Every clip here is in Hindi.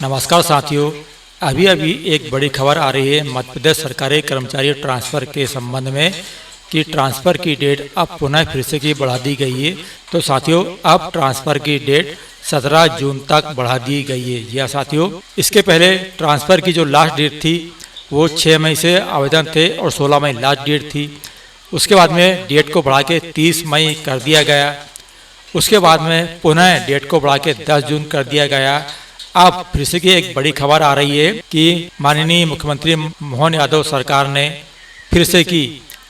नमस्कार साथियों, अभी अभी एक बड़ी खबर आ रही है मध्य प्रदेश सरकारी कर्मचारी ट्रांसफ़र के संबंध में कि ट्रांसफ़र की डेट अब पुनः फिर से की बढ़ा दी गई है। तो साथियों, अब ट्रांसफ़र की डेट 17 जून तक बढ़ा दी गई है। या साथियों, इसके पहले ट्रांसफ़र की जो लास्ट डेट थी वो 6 मई से आवेदन थे और 16 मई लास्ट डेट थी। उसके बाद में डेट को बढ़ा के 30 मई कर दिया गया। उसके बाद में पुनः डेट को बढ़ा के 10 जून कर दिया गया। अब फिर से की एक बड़ी खबर आ रही है कि माननीय मुख्यमंत्री मोहन यादव सरकार ने फिर से की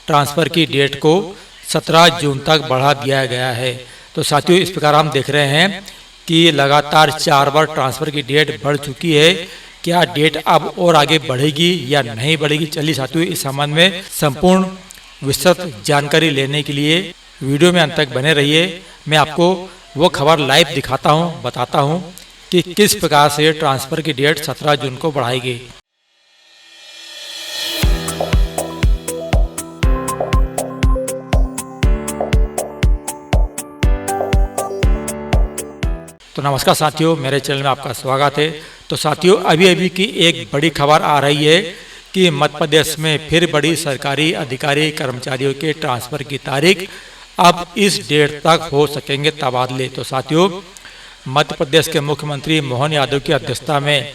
ट्रांसफ़र की डेट को 17 जून तक बढ़ा दिया गया है। तो साथियों, इस प्रकार हम देख रहे हैं कि लगातार 4 बार ट्रांसफ़र की डेट बढ़ चुकी है। क्या डेट अब और आगे बढ़ेगी या नहीं बढ़ेगी? चलिए साथियों, इस संबंध में संपूर्ण विस्तृत जानकारी लेने के लिए वीडियो में अंत तक बने रहिए। मैं आपको वो खबर लाइव दिखाता हूँ, बताता हूँ कि किस प्रकार से ट्रांसफ़र की डेट 17 जून को बढ़ाई गई। तो नमस्कार साथियों, मेरे चैनल में आपका स्वागत है। तो साथियों, अभी अभी की एक बड़ी खबर आ रही है कि मध्य प्रदेश में फिर बड़ी सरकारी अधिकारी कर्मचारियों के ट्रांसफ़र की तारीख अब इस डेट तक हो सकेंगे तबादले। तो साथियों, मध्य प्रदेश के मुख्यमंत्री मोहन यादव की अध्यक्षता में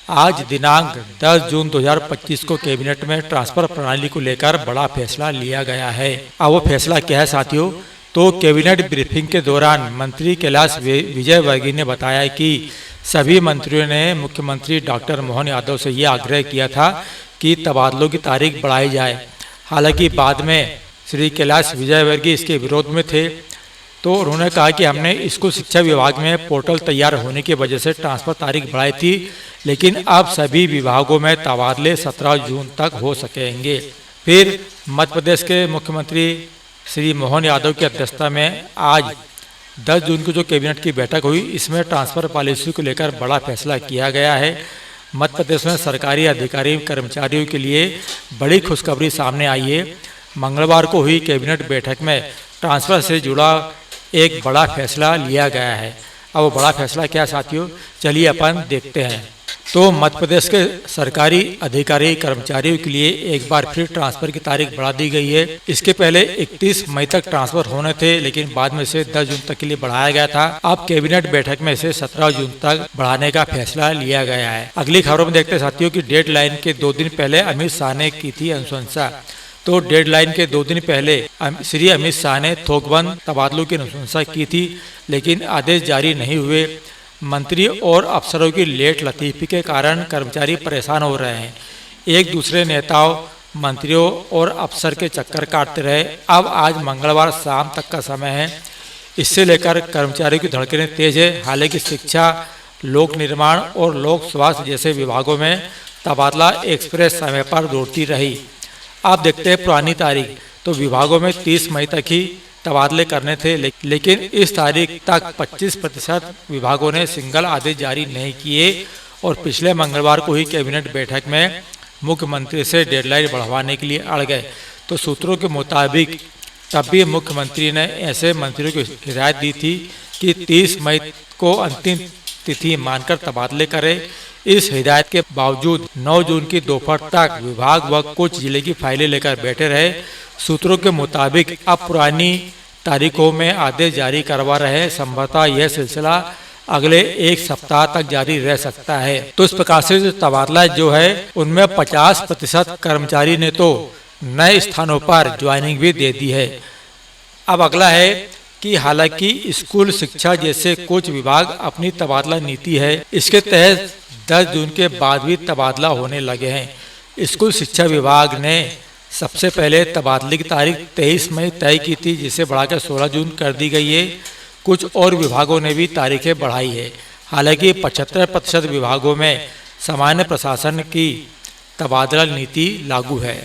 आज दिनांक 10 जून 2025 को कैबिनेट में ट्रांसफ़र प्रणाली को लेकर बड़ा फैसला लिया गया है। अब वो फैसला क्या है साथियों? तो कैबिनेट ब्रीफिंग के दौरान मंत्री कैलाश विजयवर्गीय ने बताया कि सभी मंत्रियों ने मुख्यमंत्री डॉक्टर मोहन यादव से ये आग्रह किया था कि तबादलों की तारीख बढ़ाई जाए। हालांकि बाद में श्री कैलाश विजयवर्गीय इसके विरोध में थे, तो उन्होंने कहा कि हमने स्कूल शिक्षा विभाग में पोर्टल तैयार होने की वजह से ट्रांसफ़र तारीख बढ़ाई थी, लेकिन अब सभी विभागों में तबादले 17 जून तक हो सकेंगे। फिर मध्य प्रदेश के मुख्यमंत्री श्री मोहन यादव की अध्यक्षता में आज 10 जून को जो कैबिनेट की बैठक हुई, इसमें ट्रांसफ़र पॉलिसी को लेकर बड़ा फैसला किया गया है। मध्य प्रदेश में सरकारी अधिकारी कर्मचारियों के लिए बड़ी खुशखबरी सामने आई है। मंगलवार को हुई कैबिनेट बैठक में ट्रांसफ़र से जुड़ा एक बड़ा फैसला लिया गया है। अब वो बड़ा फैसला क्या साथियों, चलिए अपन देखते हैं। तो मध्य प्रदेश के सरकारी अधिकारी कर्मचारियों के लिए एक बार फिर ट्रांसफ़र की तारीख बढ़ा दी गई है। इसके पहले 31 मई तक ट्रांसफ़र होने थे, लेकिन बाद में इसे 10 जून तक के लिए बढ़ाया गया था। अब कैबिनेट बैठक में इसे 17 जून तक बढ़ाने का फैसला लिया गया है। अगली खबरों में देखते हैं साथियों की डेड लाइन के 2 दिन पहले अमित शाह ने की थी अनुशंसा। तो डेडलाइन के 2 दिन पहले श्री अमित शाह ने थोकबंद तबादलों की अनुशंसा की थी, लेकिन आदेश जारी नहीं हुए। मंत्री और अफसरों की लेट लतीफ़ी के कारण कर्मचारी परेशान हो रहे हैं। एक दूसरे नेताओं, मंत्रियों और अफसर के चक्कर काटते रहे। अब आज मंगलवार शाम तक का समय है। इससे लेकर कर्मचारियों की धड़कनें तेज है। हालांकि शिक्षा, लोक निर्माण और लोक स्वास्थ्य जैसे विभागों में तबादला एक्सप्रेस समय पर दौड़ती रही। आप देखते हैं पुरानी तारीख, तो विभागों में 30 मई तक ही तबादले करने थे, लेकिन इस तारीख तक 25% विभागों ने सिंगल आदेश जारी नहीं किए और पिछले मंगलवार को ही कैबिनेट बैठक में मुख्यमंत्री से डेडलाइन बढ़वाने के लिए अड़ गए। तो सूत्रों के मुताबिक तब भी मुख्यमंत्री ने ऐसे मंत्रियों को हिदायत दी थी कि 30 मई को अंतिम तिथि मानकर तबादले करें। इस हिदायत के बावजूद 9 जून की दोपहर तक विभाग व कुछ जिले की फाइलें लेकर बैठे रहे। सूत्रों के मुताबिक अब पुरानी तारीखों में आदेश जारी करवा रहे हैं। संभवतः यह सिलसिला अगले 1 सप्ताह तक जारी रह सकता है। तो इस प्रकार से जो तबादला जो है, उनमें 50% कर्मचारी ने तो नए स्थानों पर ज्वाइनिंग भी दे दी है। अब अगला है कि हालांकि स्कूल शिक्षा जैसे कुछ विभाग अपनी तबादला नीति है, इसके तहत 10 जून के बाद भी तबादला होने लगे हैं। स्कूल शिक्षा विभाग ने सबसे पहले तबादले की तारीख 23 मई तय की थी, जिसे बढ़ाकर 16 जून कर दी गई है। कुछ और विभागों ने भी तारीखें बढ़ाई है। हालांकि 75% विभागों में सामान्य प्रशासन की तबादला नीति लागू है।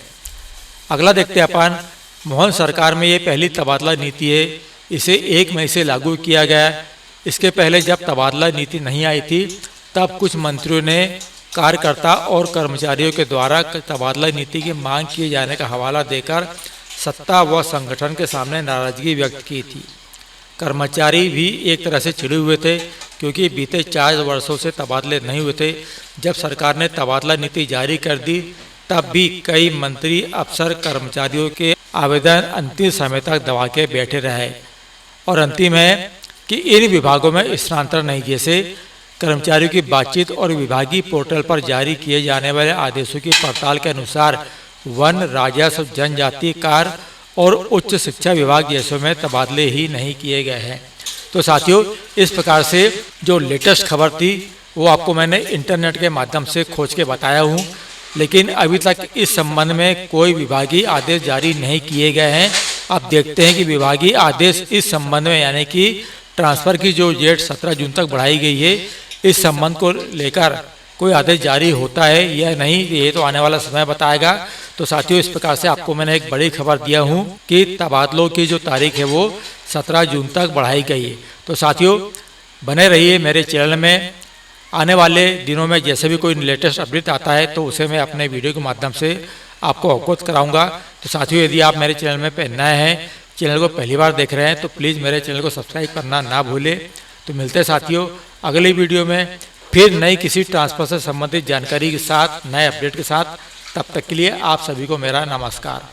अगला देखते हैं अपन, मोहन सरकार में ये पहली तबादला नीति है। इसे 1 मई से लागू किया गया। इसके पहले जब तबादला नीति नहीं आई थी, तब कुछ मंत्रियों ने कार्यकर्ता और कर्मचारियों के द्वारा तबादला नीति की मांग किए जाने का हवाला देकर सत्ता व संगठन के सामने नाराजगी व्यक्त की थी। कर्मचारी भी एक तरह से चिढ़े हुए थे, क्योंकि बीते 4 वर्षों से तबादले नहीं हुए थे। जब सरकार ने तबादला नीति जारी कर दी तब भी कई मंत्री, अफसर, कर्मचारियों के आवेदन अंतिम समय तक दबा के बैठे रहे। और अंतिम है कि इन विभागों में स्थानांतरण नहीं, जैसे कर्मचारियों की बातचीत और विभागीय पोर्टल पर जारी किए जाने वाले आदेशों की पड़ताल के अनुसार वन, राजस्व, जनजातीय कार्य और उच्च शिक्षा विभाग जैसों में तबादले ही नहीं किए गए हैं। तो साथियों, इस प्रकार से जो लेटेस्ट खबर थी वो आपको मैंने इंटरनेट के माध्यम से खोज के बताया हूँ, लेकिन अभी तक इस संबंध में कोई विभागीय आदेश जारी नहीं किए गए हैं। अब देखते हैं कि विभागीय आदेश इस संबंध में, यानी कि ट्रांसफ़र की जो डेट 17 जून तक बढ़ाई गई है, इस संबंध को लेकर कोई आदेश जारी होता है या नहीं, ये तो आने वाला समय बताएगा। तो साथियों, इस प्रकार से आपको मैंने एक बड़ी खबर दिया हूँ कि तबादलों की जो तारीख है वो 17 जून तक बढ़ाई गई है। तो साथियों, बने रहिए मेरे चैनल में। आने वाले दिनों में जैसे भी कोई लेटेस्ट अपडेट आता है तो उसे मैं अपने वीडियो के माध्यम से आपको अवगत कराऊंगा। तो साथियों, यदि आप मेरे चैनल में नए हैं, चैनल को पहली बार देख रहे हैं, तो प्लीज़ मेरे चैनल को सब्सक्राइब करना ना भूलें। तो मिलते हैं साथियों अगली वीडियो में फिर नई किसी ट्रांसफर से संबंधित जानकारी के साथ, नए अपडेट के साथ। तब तक के लिए आप सभी को मेरा नमस्कार।